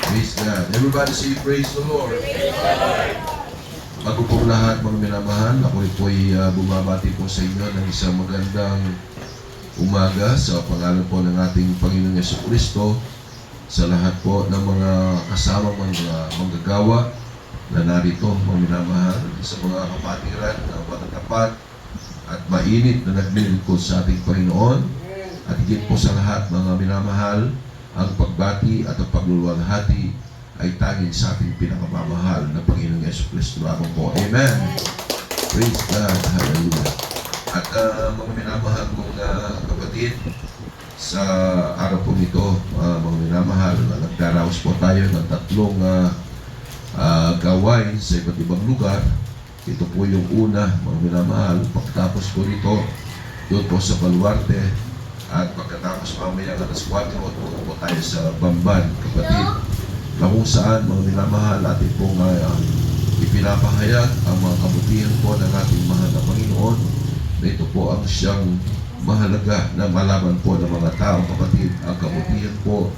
Praise God. Everybody say praise the Lord. Bago po lahat mga minamahal, ako po ay bumabati po sa inyo ng isang magandang umaga sa pangalan po ng ating Panginoong Jesucristo, sa lahat po ng mga kasamang mga manggagawa na narito, mga minamahal, sa mga kapatiran na matatapat at mainit na naglilingkod sa ating Panginoon, at higit po sa lahat mga minamahal, ang pagbati at ang pagluluwalhati ay tanging sa ating pinakamamahal na Panginoong Jesucristo lamang po. Amen. Praise God. Hallelujah. At mga minamahal kong kapatid, sa araw po nito, mga minamahal, nagdaraos po tayo ng tatlong gawain sa iba't ibang lugar. Ito po yung una, mga minamahal. Pagkatapos po nito, doon po sa Baluarte. At pagkatapos mamaya alas 4, tuto po tayo sa Bamban, kapatid, na kung saan, mga minamahal, atin pong ipinapahayag ang mga kabutihan po ng ating mahal na Panginoon, na ito po ang siyang mahalaga na malaman po ng mga tao, kapatid, ang kabutihan po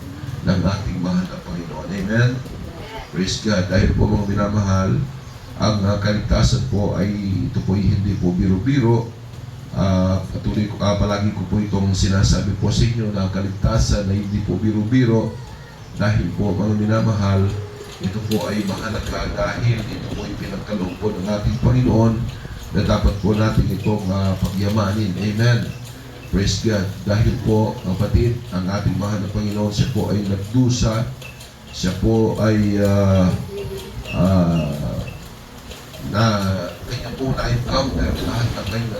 ng ating mahal na Panginoon. Amen? Praise God. Dahil po mga minamahal, ang kaligtasan po ay ito po ay hindi po biro-biro. Patuloy ko, palagi ko po itong sinasabi po sa inyo na kaligtasan na hindi po biro-biro, dahil po mga minamahal, ito po ay mahalaga dahil ito po ay pinagkaloob po ng ating Panginoon na dapat po natin itong pagyamanin. Amen. Praise God. Dahil po, kapatid, ang ating mahal na Panginoon, siya po ay nagdusa, siya po ay na kanya po na-encounter lahat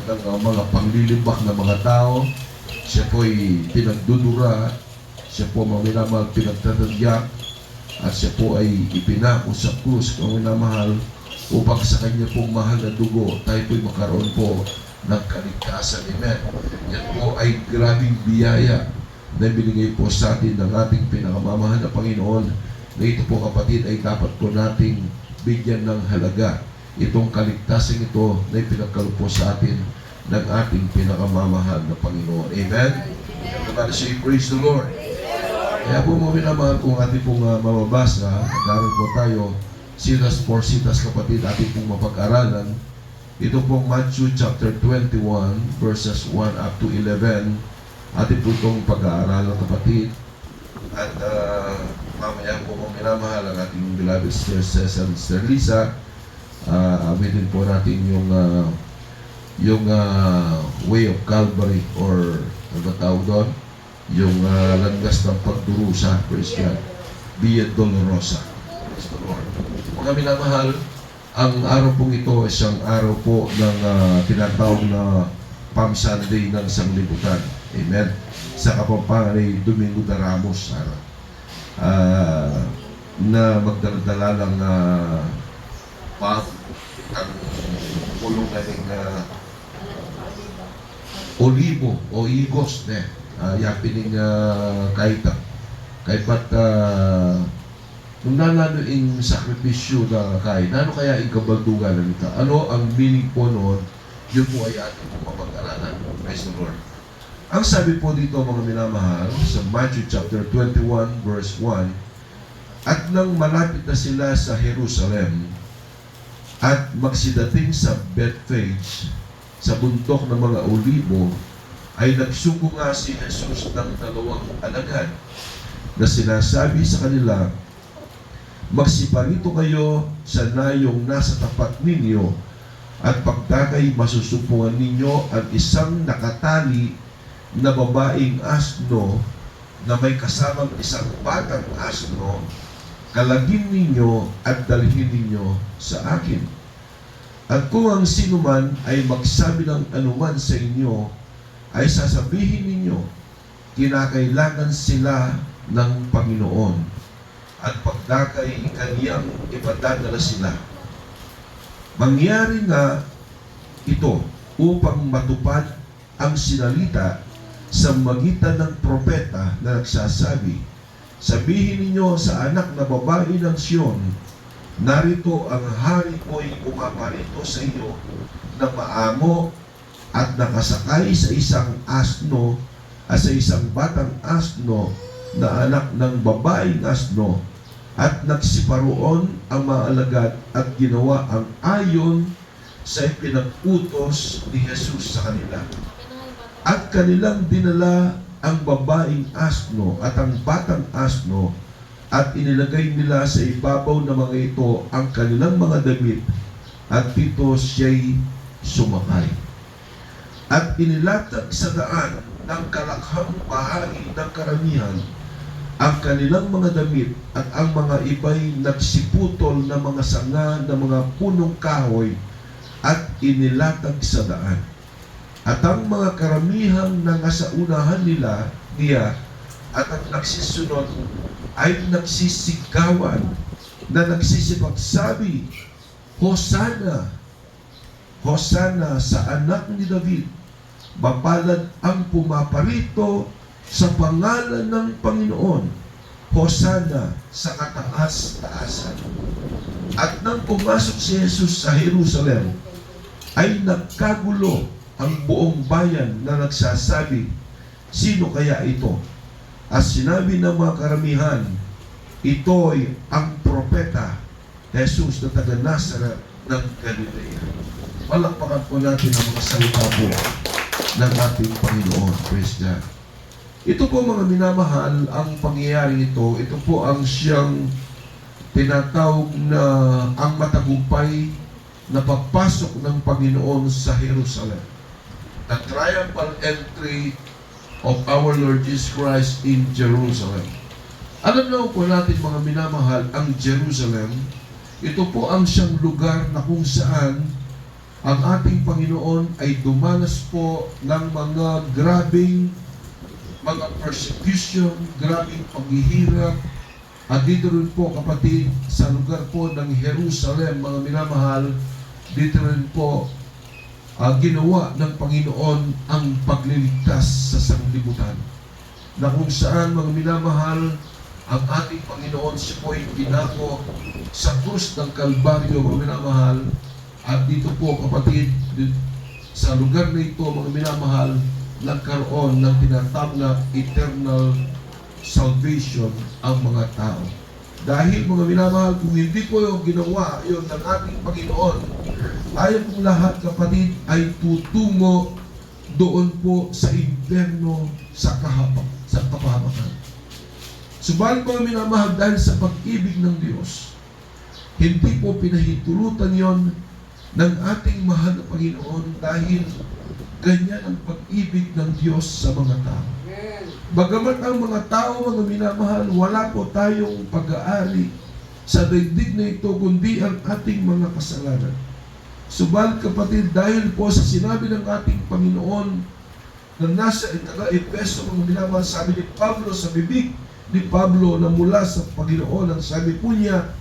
ng mga panglilibak na mga tao. Siya po ay pinagdudura, siya po mga minamahal pinagtatadyak, at siya po ay ipinako sa krus, mga minamahal, upang sa kanya pong mahal na dugo tayo po ay makaroon po ng kaligtasan. Amen. Yan po ay grabing biyaya na binigay po sa atin ng ating pinakamamahal na Panginoon, na ito po, kapatid, ay dapat po nating bigyan ng halaga. Itong kaligtasan ito na ipinagkaloob po sa atin ng ating pinakamamahal na Panginoon. Amen? Everybody say, praise the Lord. Kaya po mga minamahal, kung ating pong mababasa, nagkaroon po tayo, sitas for sitas, kapatid, ating pong mapag-aralan. Ito pong Matthew chapter 21, verses 1 up to 11. Ating po itong pag-aaralan, kapatid. At mamaya po mga minamahal, ang ating beloved Sister Lisa, awitin po natin yung way of Calvary, or ano tawag doon, yung landas ng pagdurusa. Praise God. Via Dolorosa. Praise the Lord. Mga minamahal, ang araw pong ito ay isang araw po ng tinatawag na Palm Sunday ng sanglibutan. Amen. Sa Kapampangan ay Domingo de Ramos, na magdaladala ng ang kulong na rin olibo o igos yapining kahit pat nung nanano yung sakripisyo na kahit ano kaya ikabaldugan na nito, ano ang meaning po noon, yun po ay ating mapag-aralan. Praise the Lord. Ang sabi po dito, mga minamahal, sa Matthew chapter 21 verse 1, at nang malapit na sila sa Jerusalem at magsidating sa Bethphage, sa bundok ng mga olibo, ay nagsugo nga si Jesus ng dalawang alagad na sinasabi sa kanila, magsiparito kayo sa nayong nasa tapat ninyo, at pagdakay masusupungan ninyo ang isang nakatali na babaeng asno na may kasamang isang batang asno. Kalagin ninyo at dalhin ninyo sa akin. At kung ang sino man ay magsabi ng anuman sa inyo, ay sasabihin ninyo, kinakailangan sila ng Panginoon, at pagdakay kaniyang ipadadala sila. Mangyari nga ito upang matupad ang sinalita sa magitan ng propeta na nagsasabi, sabihin ninyo sa anak na babae ng Sion, narito ang hari ko'y pumaparito sa iyo na maamo at nakasakay sa isang asno at sa isang batang asno na anak ng babaeng asno, At nagsiparoon ang mga alagad at ginawa ang ayon sa ipinag-utos ni Jesus sa kanila. At kanilang dinala ang babaeng asno at ang batang asno at inilagay nila sa ibabaw ng mga ito ang kanilang mga damit at dito siya'y sumakay. At inilatag sa daan ng kalakhang bahagi ng karamihan ang kanilang mga damit at ang mga iba'y nagsiputol na mga sanga ng mga punong kahoy at inilatag sa daan. At ang mga karamihang nangasaunahan niya at ang nagsisunod ay nagsisigawan na nagsisipagsabi, Hosana! Hosana sa anak ni David! Mapalad ang pumaparito sa pangalan ng Panginoon. Hosana sa kataas-taasan. At nang pumasok si Jesus sa Jerusalem, ay nagkagulo ang buong bayan na nagsasabi, sino kaya ito? At sinabi ng mga karamihan, ito'y ang propeta Jesus na taga Nazaret ng Galilea. Palakpakan po natin ang mga salita po ng ating Panginoon. Praise God. Ito po mga minamahal, ang pangyayari ito po ang siyang tinatawag na ang matagumpay na pagpasok ng Panginoon sa Jerusalem. The triumphal entry of our Lord Jesus Christ in Jerusalem. Alam na po natin mga minamahal, ang Jerusalem, ito po ang siyang lugar na kung saan ang ating Panginoon ay dumanas po ng mga grabing mga persecution, grabing paghihirap. At dito rin po kapatid, sa lugar po ng Jerusalem, mga minamahal, dito rin po ginawa ng Panginoon ang pagliligtas sa sanglibutan. Na kung saan mga minamahal, ang ating Panginoon siya po ay ginako sa krus ng Kalbaryo, mga minamahal. At dito po kapatid, sa lugar na ito, mga minamahal, nagkaroon ng tinatawag na eternal salvation ang mga tao. Dahil mga minamahal, kung hindi po yung ginawa yun ng ating Panginoon, tayo pong lahat kapatid ay tutungo doon po sa impyerno sa kapahamakan. Subalit mga minamahal, dahil sa pag-ibig ng Diyos, hindi po pinahintulutan yon ng ating mahal na Panginoon dahil ganyan ang pag-ibig ng Diyos sa mga tao. Bagamat ang mga tao, mga minamahal, wala po tayong pag-aari sa daigdig na ito, kundi ang ating mga kasalanan. Subalit kapatid, dahil po sa sinabi ng ating Panginoon na nasa taga-Epeso, mga minamahal, sabi ni Pablo sa bibig ni Pablo na mula sa Panginoon, ang sabi po niya,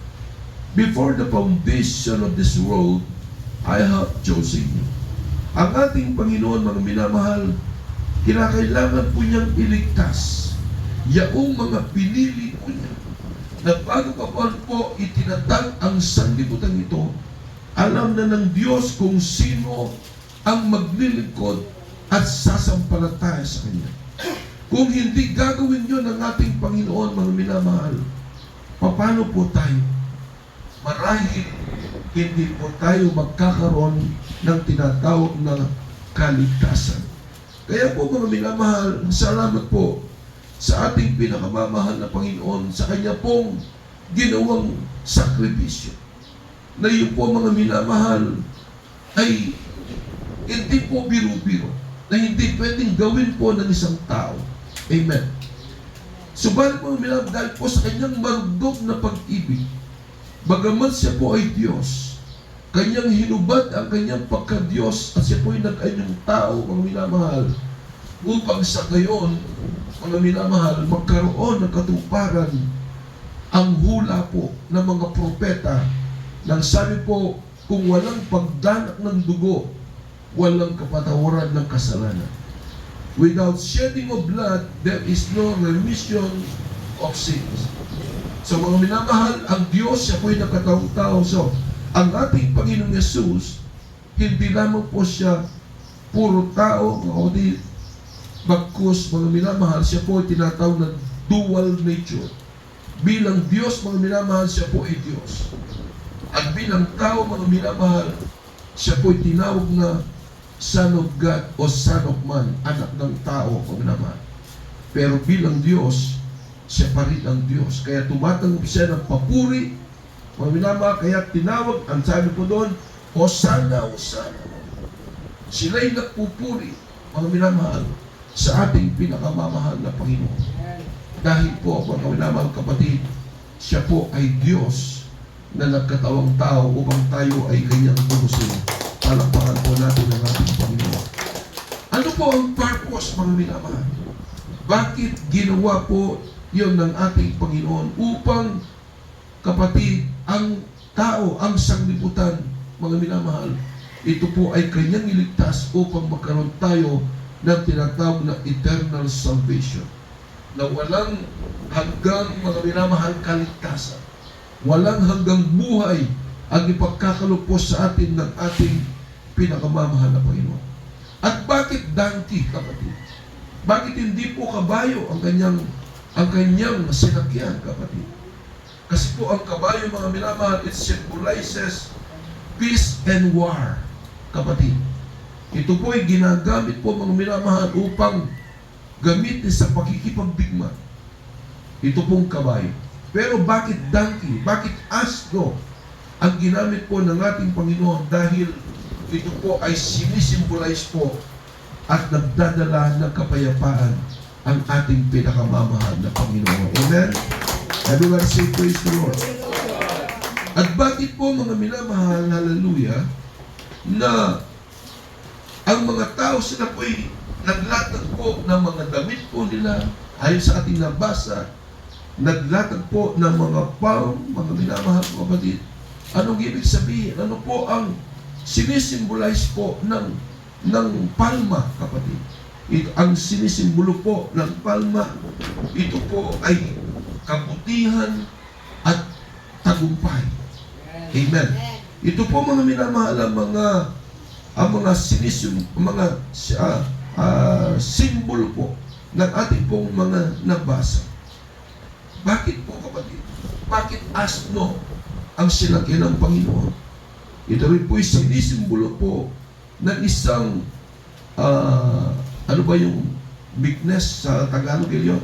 before the foundation of this world, I have chosen you. Ang ating Panginoon, mga minamahal, kinakailangan po niyang iligtas yaong mga pinili po niya na bago pa po itinatag ang sanlibutan ito, alam na ng Diyos kung sino ang maglilingkod at sasampalataya sa Kanya. Kung hindi gagawin yun ng ating Panginoon, mga minamahal, paano po tayo? Marahil hindi po tayo magkakaroon ng tinatawag na kaligtasan. Kaya po mga minamahal, salamat po sa ating pinakamamahal na Panginoon sa Kanya pong ginawang sakripisyo. Na yun po mga minamahal ay hindi po biro-biro, na hindi pwedeng gawin po ng isang tao. Amen. Subalit mga minamahal, dahil po sa Kanyang marugdog na pag-ibig, bagaman siya po ay Diyos, Kanyang hinubad ang Kanyang pagka-Diyos at siya po ay nag-anyong tao, mga minamahal, upang sa gayon, mga minamahal, magkaroon ng katuparan ang hula po ng mga propeta nang sabi po, kung walang pagdanak ng dugo, walang kapatawaran ng kasalanan. Without shedding of blood, there is no remission of sins. So mga minamahal, ang Diyos, siya po ay nakataong-tao. So, ang ating Panginoong Yesus, hindi lamang po siya puro tao, kundi bagkus, mga minamahal, siya po ay tinatawag na dual nature. Bilang Diyos, mga minamahal, siya po ay Diyos. At bilang tao, mga minamahal, siya po ay tinawag na Son of God o Son of Man, anak ng tao, mga minamahal. Pero bilang Diyos, siya pa rin ang Diyos. Kaya tumatanggap siya ng papuri, mga minamahal, kaya tinawag, ang sabi po doon, Hosanna, Hosanna. Sila'y nagpupuri, mga minamahal, sa ating pinakamamahal na Panginoon. Dahil po, mga minamahal kapatid, siya po ay Diyos na nagkatawang tao upang tayo ay kanyang tubusin. Palakpakan po natin ang ating Panginoon. Ano po ang purpose, mga minamahal? Bakit ginawa po yun ng ating Panginoon upang, kapatid, ang tao, ang sanglibutan, mga minamahal, ito po ay kanyang iligtas upang magkaroon tayo ng tinatawag na eternal salvation, na walang hanggang, mga minamahal, kaligtasan. Walang hanggang buhay ang ipagkakalupos sa atin ng ating pinakamamahal na Panginoon. At bakit donkey, kapatid? Bakit hindi po kabayo ang kanyang sinakyan, kapatid? Kasi po ang kabayo, mga minamahal, it symbolizes peace and war, kapatid. Ito po ay ginagamit po, mga minamahal, upang gamitin sa pakikipagbigma. Ito pong kabayo. Pero bakit donkey? Bakit asno ang ginamit po ng ating Panginoon? Dahil ito po ay sinisimbolize po at nagdadala ng kapayapaan ang ating pinakamamahal na Panginoon. Amen? Everyone say praise the Lord. At bakit po, mga minamahal, hallelujah, na ang mga tao sila po ay naglatag po ng mga damit po nila ayon sa ating nabasa, naglatag po ng mga palm, mga minamahal po kapatid. Anong ibig sabihin? Ano po ang sinisimbolize po ng palma, kapatid? Ang sinisimbolo po ng palma, ito po ay kabutihan at tagumpay. Amen. Ito po, mga minamahal, ang mga simbolo po ng ating pong mga nabasa. Bakit po, kapatid? Bakit asno ang sinakyan ng Panginoon? Ito rin po ay sinisimbolo po ng isang ano ba yung meekness sa Tagalog yun?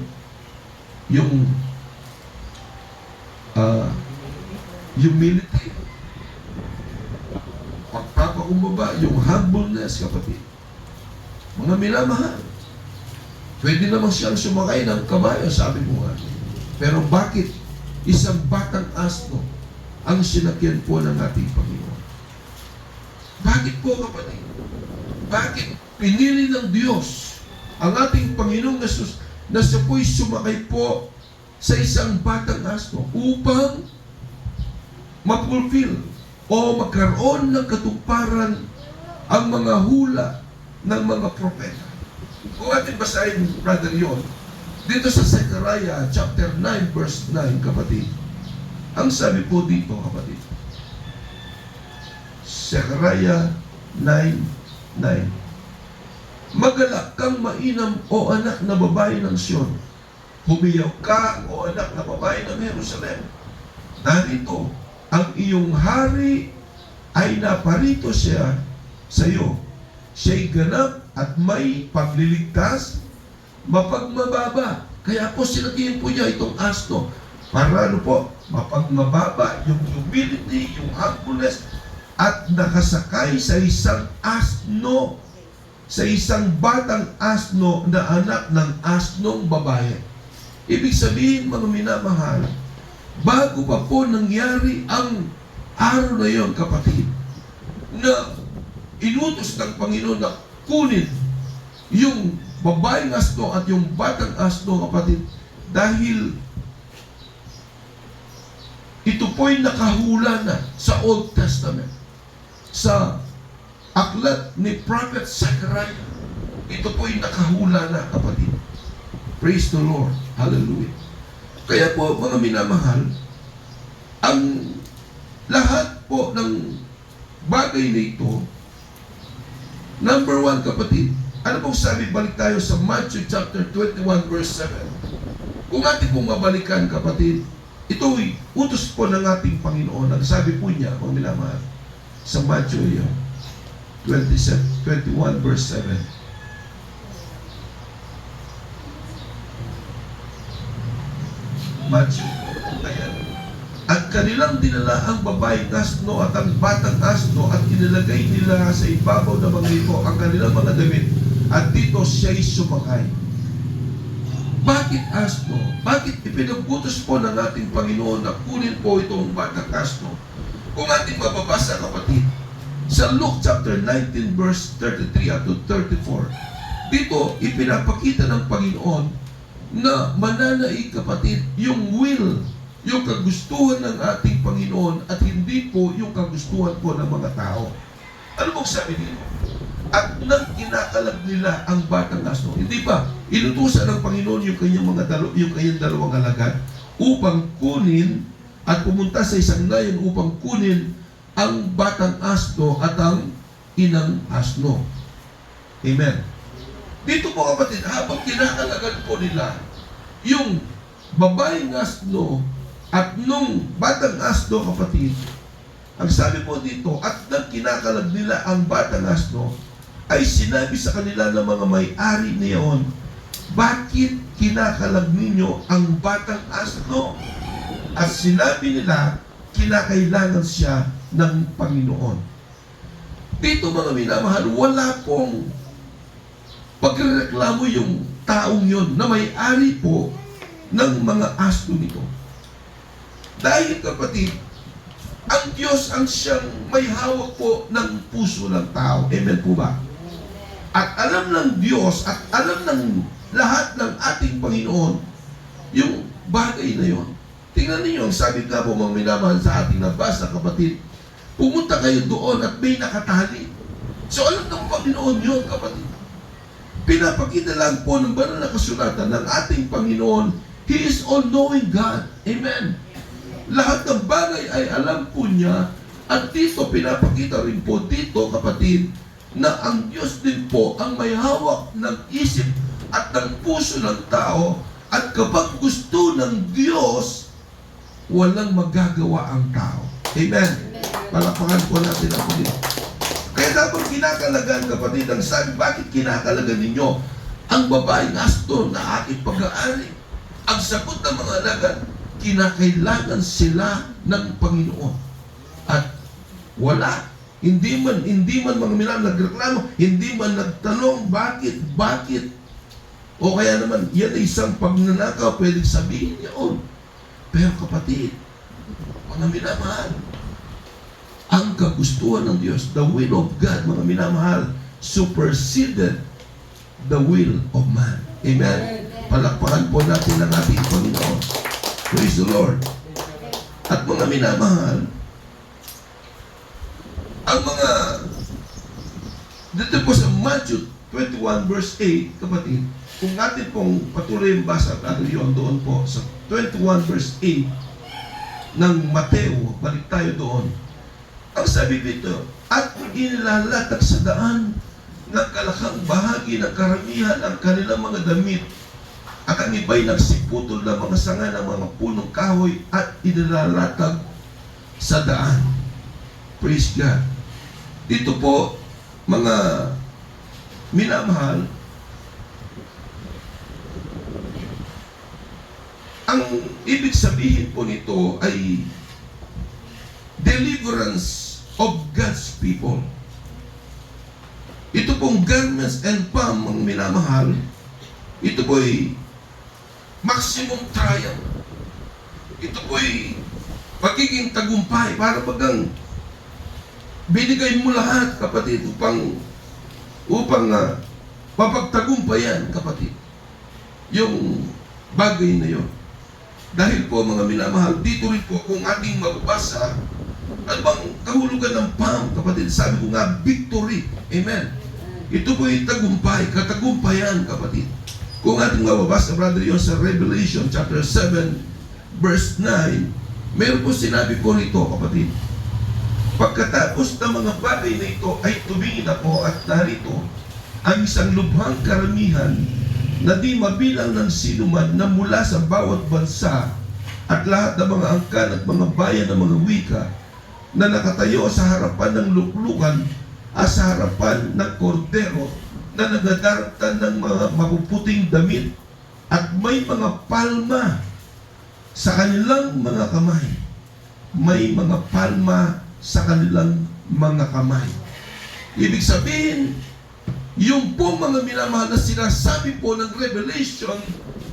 Yung humility, pagpapakumbaba, yung humbleness, kapatid. Mga minamahal, pwede naman siyang sumakay ng kabayo, sabi mo nga. Pero bakit isang batang asno ang sinakyan po ng ating Panginoon? Bakit po, kapatid? Bakit pinili ng Diyos ang ating Panginoong Jesus na siya po'y sumakay po sa isang batang asno upang mapulfill o magkaroon ng katuparan ang mga hula ng mga propeta? Kung ating basahin, brother, yon dito sa Zechariah chapter 9 verse 9, kapatid, ang sabi po dito, kapatid, Zechariah 9:9, magalak kang mainam, o anak na babae ng Sion. Humiyaw ka, o anak na babae ng Jerusalem. Narito, ang iyong hari ay naparito siya sa iyo. Siya'y ganap at may pagliligtas, mapagmababa. Kaya po sinagyan po niya itong asno. Para ano po? Mapagmababa, yung humility, yung humbleness, at nakasakay sa isang asno, sa isang batang asno na anak ng asnong babae. Ibig sabihin, mga minamahal, bago pa po nangyari ang araw na yon, kapatid, na inutos ng Panginoon na kunin yung babaeng asno at yung batang asno, kapatid, dahil ito po'y nakahula na sa Old Testament. Sa aklat ni Prophet Zechariah, ito po'y nakahula na, kapatid. Praise the Lord. Hallelujah. Kaya po, mga minamahal, ang lahat po ng bagay na ito, number 1, kapatid, ano pong sabi? Balik tayo sa Matthew chapter 21 verse 7. Kung ating pong mabalikan, kapatid, Ito'y utos po ng ating Panginoon. Ang sabi po niya, mga minamahal, sa Matthew 21 verse 7. Matthew. Ayan. At kanilang dinala ang babaeng asno at ang batang asno at inilagay nila sa ibabaw ng mga ito ang kanilang mga damit at dito siya'y sumakay. Bakit asno? Bakit ipinagutos po ng ating Panginoon na kunin po itong batang asno? Kung ating mababasa, kapatid, sa Luke chapter 19 verse 33 at 34, dito ipinapakita ng Panginoon na mananaig, kapatid, yung will, yung kagustuhan ng ating Panginoon at hindi po yung kagustuhan po ng mga tao. Ano bang sabi dito? At nang kinakalag nila ang batang asno, hindi ba inutusan ng Panginoon yung kanyang dalawang alagad upang kunin at pumunta sa isang nayon upang kunin ang batang asno at ang inang asno. Amen. Dito po, kapatid, habang kinakalagan po nila yung babaeng asno at nung batang asno, kapatid, ang sabi po dito, at nang kinakalag nila ang batang asno, ay sinabi sa kanila ng mga may-ari niyon, bakit kinakalag ninyo ang batang asno? At sinabi nila, kinakailangan siya ng Panginoon. Dito, mga minamahal, wala pong pagreklamo yung taong yon na may-ari po ng mga asno nito. Dahil, kapatid, ang Diyos ang siyang may hawak po ng puso ng tao. Amen po ba? At alam ng Diyos at alam ng lahat ng ating Panginoon yung bagay na yon. Tingnan niyo, ang sabi nga po, mga minamahal, sa ating nabasa, kapatid, pumunta kayo doon at may nakatali. So alam ng Panginoon yun, kapatid. Pinapakita lang po ng banal na kasulatan ng ating Panginoon, He is all-knowing God. Amen. Lahat ng bagay ay alam po niya, at dito pinapakita rin po dito, kapatid, na ang Diyos din po ang may hawak ng isip at ng puso ng tao, at kapag gusto ng Diyos, walang magagawa ang tao. Amen. Palakpakan po natin ang Diyos. Kaya dapat kinakalagan, kapatid, ang sabi, bakit kinakalagan ninyo ang babaeng asno na aking pag-aari? Ang sagot ng mga alagad, kinakailangan sila ng Panginoon. At wala. Hindi man mga minam nagreklamo, hindi man nagtanong, bakit? O kaya naman, yan ay isang pagnanakaw, pwedeng sabihin yun. Pero kapatid, mga minamahal, ang kagustuhan ng Diyos, the will of God, mga minamahal, superseded the will of man. Amen? Palakpakan po natin ang ating Panginoon. Praise the Lord. At mga minamahal, ang mga dito po sa Matthew 21 verse 8, kapatid, kung natin pong patuloy yung basa at yun doon po sa 21 verse 8 ng Mateo, balik tayo doon. Ang sabi dito, at inilalatag sa daan ng kalakang bahagi ng karamihan ang kanilang mga damit, at ang iba'y nagsiputol ng mga sanga ng mga punong kahoy at inilalatag sa daan. Praise God. Dito po, mga minamahal, ang ibig sabihin po nito ay deliverance of God's people. Ito pong garments and palm, mga minamahal, ito po ay maximum triumph. Ito po ay pagiging tagumpay, para bagang binigay mo lahat, kapatid, upang mapagtagumpayan, kapatid, yung bagay na yon. Dahil po, mga minamahal, dito rin po kung ating mababasa, ano bang kahulugan ng palm, kapatid? Sabi ko nga, victory. Amen. Ito po yung tagumpay, katagumpayan, kapatid. Kung ating mababasa, brother, yun sa Revelation chapter 7, verse 9, meron po sinabi po nito, kapatid. Pagkatapos ng mga bagay na ito ay tumingin ako at narito ang isang lubhang karamihan na di mabilang ng sinuman na mula sa bawat bansa at lahat ng mga angkan at mga bayan ng mga wika na nakatayo sa harapan ng luklukan at sa harapan ng kordero na nagadartan ng mga mapuputing damit at may mga palma sa kanilang mga kamay. May mga palma sa kanilang mga kamay. Ibig sabihin, yung po mga minamahal na sinasabi po ng Revelation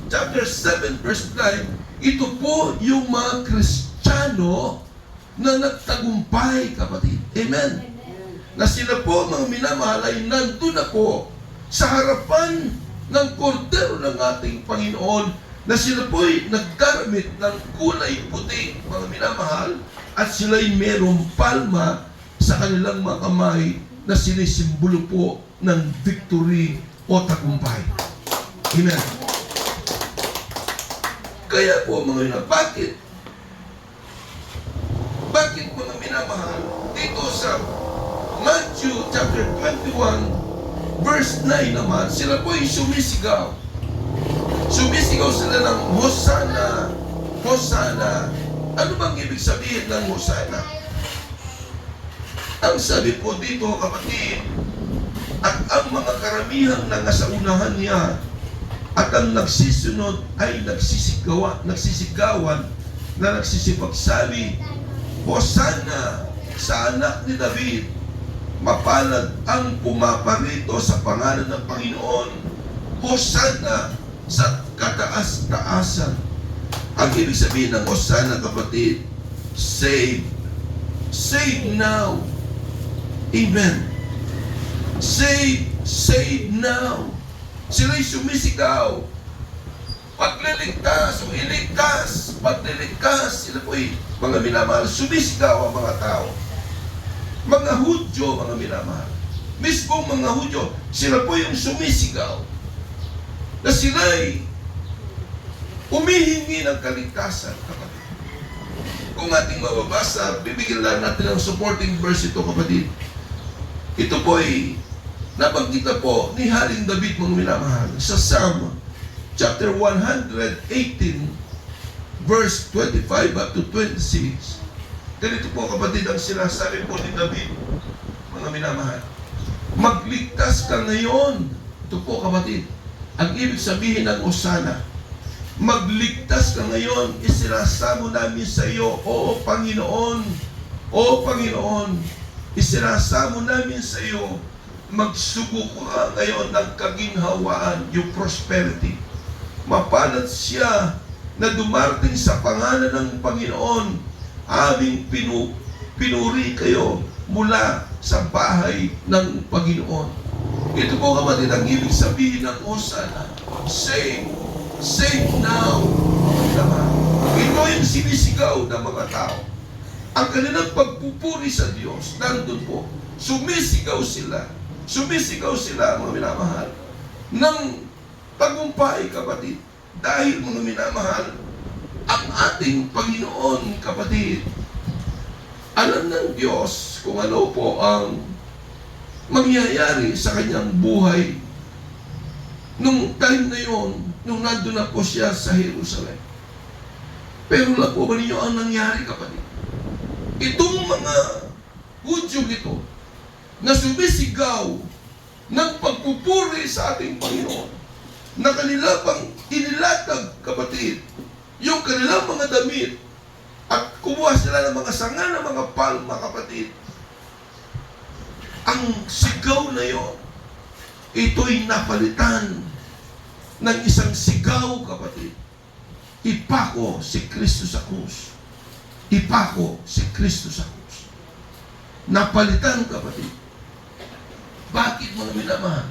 chapter 7 verse 9, ito po yung mga Kristiyano na nagtagumpay, kapatid. Amen. Na sila po mga minamahal ay nandun na po sa harapan ng kordero ng ating Panginoon, na sila po'y nagkaramit ng kulay puti, mga minamahal, at sila'y merong palma sa kanilang mga kamay na sinisimbolo po ng victory o tagumpay. Amen. Kaya po mga minamahal, bakit mga minamahal, dito sa Matthew chapter 21 verse 9 naman, sila po'y sumisigaw. Sumisigaw sila ng Hosanna, Hosanna. Ano bang ibig sabihin ng Hosanna? Ang sabi po dito, kapatid, at ang mga karamihang nangasaunahan niya at ang nagsisunod ay nagsisigawan na nagsisipagsabi, Hosanna sa anak ni David, mapalad ang pumaparito sa pangalan ng Panginoon, Hosanna sa kataas-taasan. Ang ibig sabihin ng Hosanna, kapatid, save. Save now. Amen. Save now. Sila'y sumisigaw. Pagliligtas, iligtas, pagliligtas. Sila po'y mga minamahal, sumisigaw ang mga tao. Mga Hudyo, mga minamahal. Mismo mga Hudyo, sila po yung sumisigaw na sila'y humihingi ng kaligtasan, kapatid. Kung ating mababasa, bibigyan lang natin ng supporting verse ito, kapatid. Ito po ay nabanggit na po ni Haring David, mga minamahal, sa Psalm chapter 118 verse 25 up to 26. Ganito po, kapatid, ang sinasabi po ni David, mga minamahal. Magligtas ka ngayon. Ito po, kapatid, ang ibig sabihin ng Hosanna. Magligtas ka ngayon, isinasamo namin sa iyo, O Panginoon, O Panginoon, isinasamo namin sa iyo, magsugo ka ngayon ng kaginhawaan, yung prosperity. Mapalad siya na dumarating sa pangalan ng Panginoon, aming pinuri kayo mula sa bahay ng Panginoon. Ito po, kapatid, ang ibig sabihin ng Hosanna. Save now. Ito yung sinisigaw ng mga tao. Ang kanilang pagpupuri sa Diyos, nandun po. Sumisigaw sila. Sumisigaw sila, mga minamahal, ng tagumpay, kapatid. Dahil, mga minamahal, ang ating Panginoon, kapatid, alam ng Diyos kung ano po ang mangyayari sa kanyang buhay nung time na yon, nung nandun na po siya sa Jerusalem. Pero lang po ba ninyo ang nangyari, kapatid? Itong mga Hudyo ito na sumisigaw ng pagpupuri sa ating Panginoon, na kanila pang inilatag, kapatid, yung kanilang mga damit at kumuha sila ng mga sanga ng mga palma, kapatid. Ang sigaw na yon, ito'y napalitan ng isang sigaw, kapatid. Ipako si Kristo sa krus. Ipako si Kristo sa krus. Napalitan, kapatid. Bakit, mga minamahal?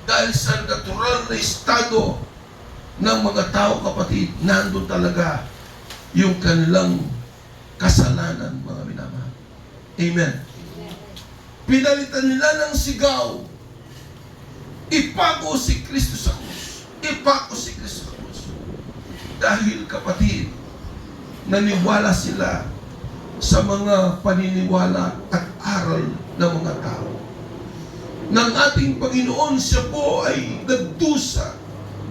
Dahil sa natural na estado ng mga tao, kapatid, nandun talaga yung kanilang kasalanan, mga minamahal. Amen. Pinalitan nila ng sigaw, ipako si Kristo sa krus. Ipako si Kristo sa krus. Dahil, kapatid, naniwala sila sa mga paniniwala at aral ng mga tao. Ng ating Panginoon, siya po ay nagdusa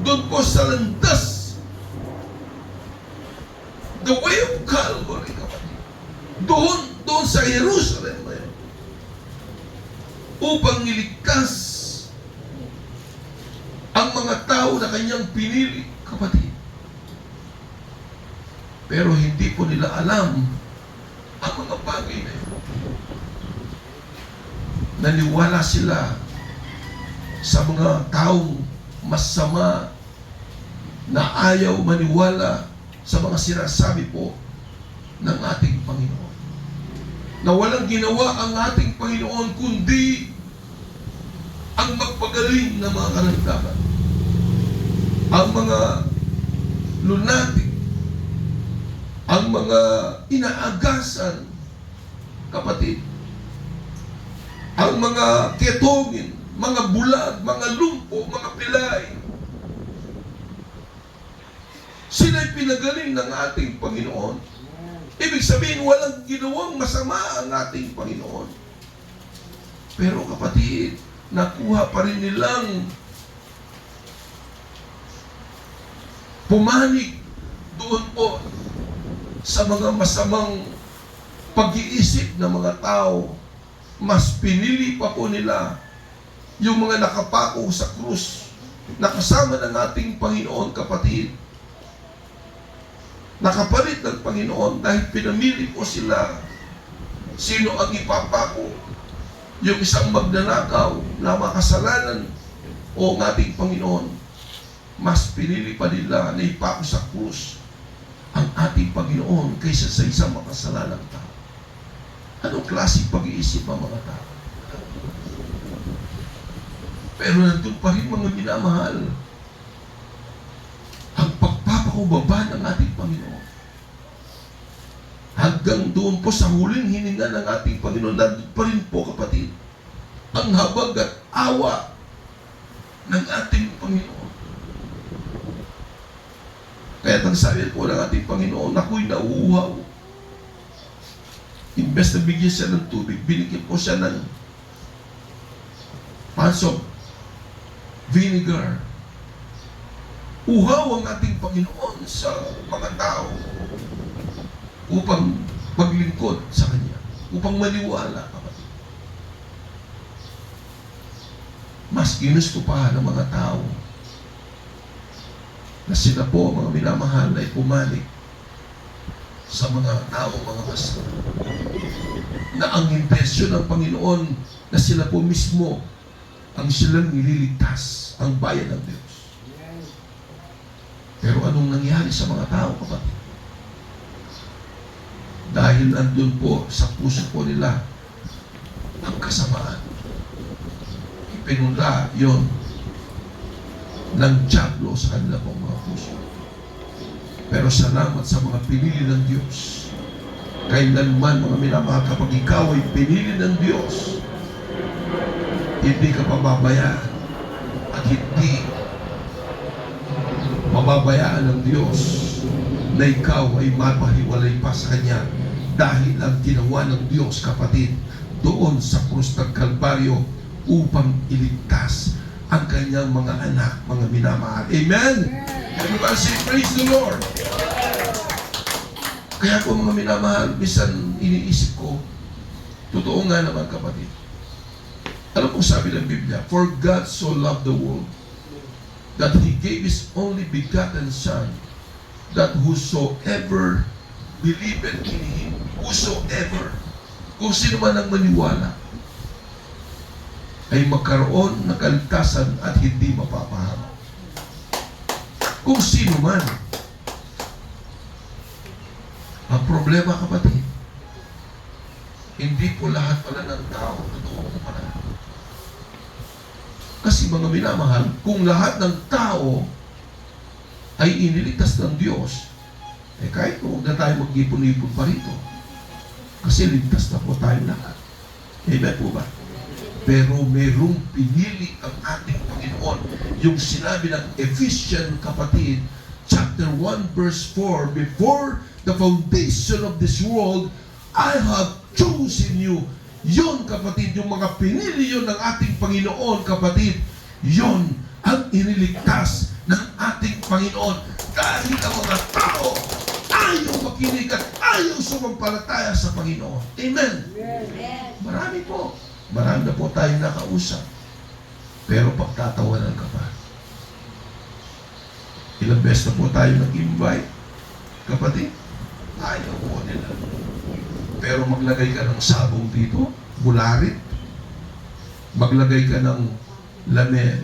doon po sa landas The way of Calvary, kapatid. Doon sa Jerusalem ngayon. Upang niligtas ang mga tao na kanyang pinili, kapatid. Pero hindi po nila alam ang mga bagay na yun. Naniwala sila sa mga taong masama na ayaw maniwala sa mga sinasabi po ng ating Panginoon. Na walang ginawa ang ating Panginoon kundi ang magpagaling ng mga karamdaman. Ang mga lunatic, ang mga inaagasan, kapatid, ang mga ketongin, mga bulag, mga lumpo, mga pilay. Sila'y pinagaling ng ating Panginoon. Ibig sabihin, walang ginawang masama ang ating Panginoon. Pero kapatid, nakuha pa rin nilang pumanig doon po sa mga masamang pag-iisip ng mga tao. Mas pinili pa po nila yung mga nakapako sa krus na kasama ng ating Panginoon, kapatid. Nakapalit ng Panginoon dahil pinamili po sila. Sino ang ipapako? Yung isang magnanakaw na makasalanan o ang ating Panginoon. Mas pinili pa nila na ipako sa krus ang ating Panginoon kaysa sa isang makasalanang tao. Anong klaseng pag-iisip ang mga tao? Pero nandun pa rin, mga minamahal, ang pagpapakubaba ng ating Panginoon. Hanggang doon po sa huling hininga ng ating Panginoon, nandun pa rin po, kapatid, ang habag at awa ng ating Panginoon. Kaya nagsabi po ng ating Panginoon, ako'y nauuhaw. Imbes na bigyan siya ng tubig, binigyan po siya ng pints of vinegar. Uhaw ang ating Panginoon sa mga tao upang maglingkod sa Kanya, upang maniwala, kapatid. Mas ginusto pa ng mga tao na sila po, mga minamahal, ay pumanig sa mga tao, mga kasama, na ang intensyon ng Panginoon na sila po mismo ang silang nililigtas, ang bayan ng Diyos. Pero anong nangyari sa mga tao, kapatid? Dahil andun po sa puso po nila ang kasamaan. Ipinula yon ng diablo sa kanila pong mga puso. Pero salamat sa mga pinili ng Diyos. Kailanman, mga minamahal, kapag ikaw ay pinili ng Diyos, hindi ka pababayaan at hindi mababayaan ng Diyos na ikaw ay mapahiwalay pa sa Kanya dahil ang ginawa ng Diyos, kapatid, doon sa krus ng Kalbaryo upang iligtas ang Kanyang mga anak, mga minamahal. Amen? Everybody say, praise the Lord. Kaya po, mga minamahal, bisan iniisip ko, totoo nga naman, kapatid. Ano pong sabi ng Biblia? For God so loved the world that He gave His only begotten Son, that whosoever believeth in Him, whosoever, kung sino man ang maniwala, ay magkaroon ng kaligtasan at hindi mapapahamak. Kung sino man. Ang problema, kapatid, hindi po lahat pala ng tao totoo pala. Kasi mga minamahal, kung lahat ng tao ay iniligtas ng Diyos, eh kahit huwag na tayo mag-ipon-ipon pa rito. Kasi ligtas na po tayo lahat. Amen po ba? Pero merong pinili ang ating Panginoon. Yung sinabi ng Ephesians, kapatid, chapter 1, verse 4, before the foundation of this world, I have chosen you. Yun, kapatid, yung mga pinili yun ng ating Panginoon, kapatid, yun ang iniligtas ng ating Panginoon. Dahil ang mga tao ayaw makinig at ayaw sumampalataya sa Panginoon. Amen. Marami po. Marami na po tayong nakausap. Pero pagtatawanan ka pa. Ilang beses na po tayo nag-invite. Kapatid, ayaw po nila. Pero maglagay ka ng sabong dito, bularit. Maglagay ka ng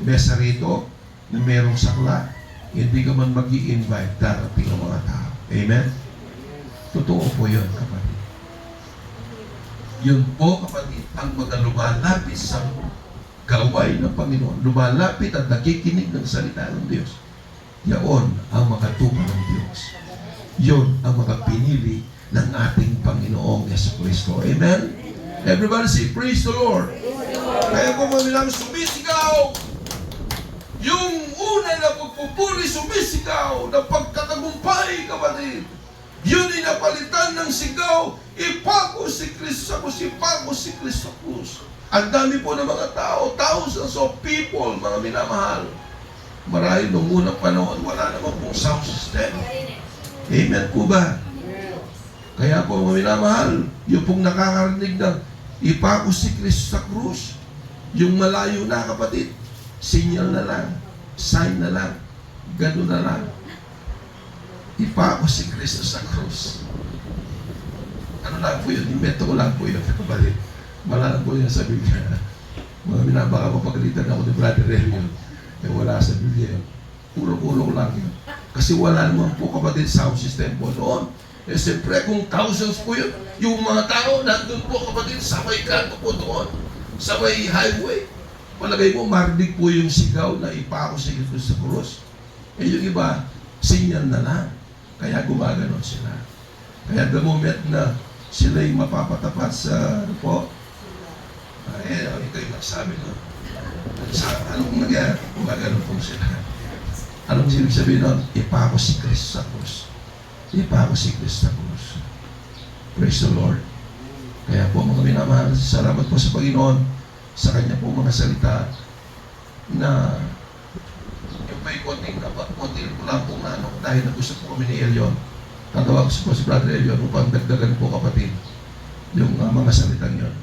mesa rito na merong sakla. Hindi ka man mag-i-invite, darating ang mga tao. Amen? Totoo po yun, kapatid. Yun po, kapatid, ang mga lumalapit sa gaway ng Panginoon. Lumalapit at nakikinig ng salita ng Diyos. Yaon ang makatupa ng Diyos. Yun ang mga pinili ng ating Panginoong Jesucristo. Amen? Everybody say, praise the Lord. Kaya kung namin sumisigaw, yung una na pagpupuri sumisigaw na pagkatagumpay, kapatid, yun ay napalitan ng sigaw, ipako si Kristo sa krus, ipako si Kristo sa krus. Ang dami po ng mga tao, thousands of people, mga minamahal. Marahil nung unang panahon, wala naman pong sound system. Amen po ba? Kaya po mga minamahal, yung pong nakakarinig ng ipako si Kristo sa krus, yung malayo na, kapatid, signal na lang, sign na lang, gano'n na lang. Ipako si Kristo sa krus. Ano lang po yun? Invento ko lang po yun, kapatid. Wala lang po yun sa Biblia. Mga minabaka mapagalitan ako ni Brother Relion. Eh wala sa Biblia yun. Puro-puro lang yun. Kasi wala naman po, kapatid, sound system po noon. Eh siyempre kung thousands po yun, yung mga tao nandun po, kapatid, sa may kanto po doon, sa may highway. Palagay mo, marinig po yung sigaw na ipako si Kristo sa krus. Eh yung iba, signal na lang. Kaya gumaganon sila. Kaya the moment na sila'y mapapatapat sa ano po, ito yung nagsabi no? Anong nangyari? Gumaganon po sila. Anong ibig sabihin nun? Ipako si Kristo sa krus. Ipako si Kristo sa krus. Praise the Lord. Kaya po mga minamahal, salamat po sa Panginoon sa Kanya po mga salita na yung may konting ko lang po na ano, dahil nag-usap po kami ni Elion. Tatawag ko po si Brother Elion upang dagdagan po, kapatid, yung mga salitang yun.